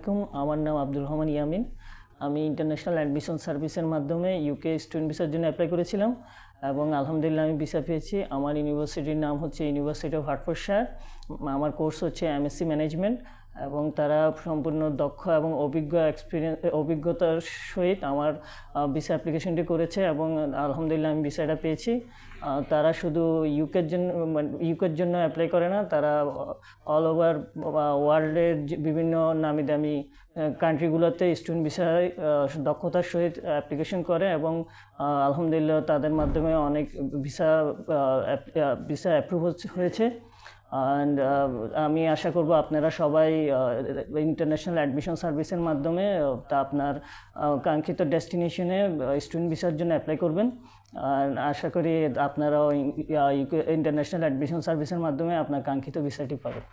আলাইকুম। আমার নাম আব্দুর রহমান ইয়ামিন। আমি ইন্টারন্যাশনাল অ্যাডমিশন সার্ভিসের মাধ্যমে ইউকে স্টুডেন্ট ভিসার জন্য অ্যাপ্লাই করেছিলাম এবং আলহামদুলিল্লাহ আমি ভিসা পেয়েছি। আমার ইউনিভার্সিটির নাম হচ্ছে ইউনিভার্সিটি অফ হার্টফোর্ডশায়ার। আমার কোর্স হচ্ছে এমএসসি ম্যানেজমেন্ট এবং তারা সম্পূর্ণ দক্ষ এবং অভিজ্ঞতার সহিত আমার ভিসা অ্যাপ্লিকেশনটি করেছে এবং আলহামদুলিল্লাহ আমি ভিসাটা পেয়েছি। তারা শুধু ইউকের জন্য অ্যাপ্লাই করে না, তারা অল ওভার ওয়ার্ল্ডের বিভিন্ন নামি দামি কান্ট্রিগুলোতে স্টুডেন্ট ভিসায় দক্ষতার সহিত অ্যাপ্লিকেশন করে এবং আলহামদুলিল্লাহ তাদের মাধ্যমে অনেক ভিসা অ্যাপ্রুভ হয়েছে। অ্যান্ড আমি আশা করব আপনারা সবাই ইন্টারন্যাশনাল অ্যাডমিশন সার্ভিসের মাধ্যমে আপনার কাঙ্ক্ষিত ডেস্টিনেশনে স্টুডেন্ট ভিসার জন্য অ্যাপ্লাই করবেন। আর আশা করি আপনারাও ইন্টারন্যাশনাল অ্যাডমিশন সার্ভিসের মাধ্যমে আপনার কাঙ্ক্ষিত ভিসাটি পাবেন।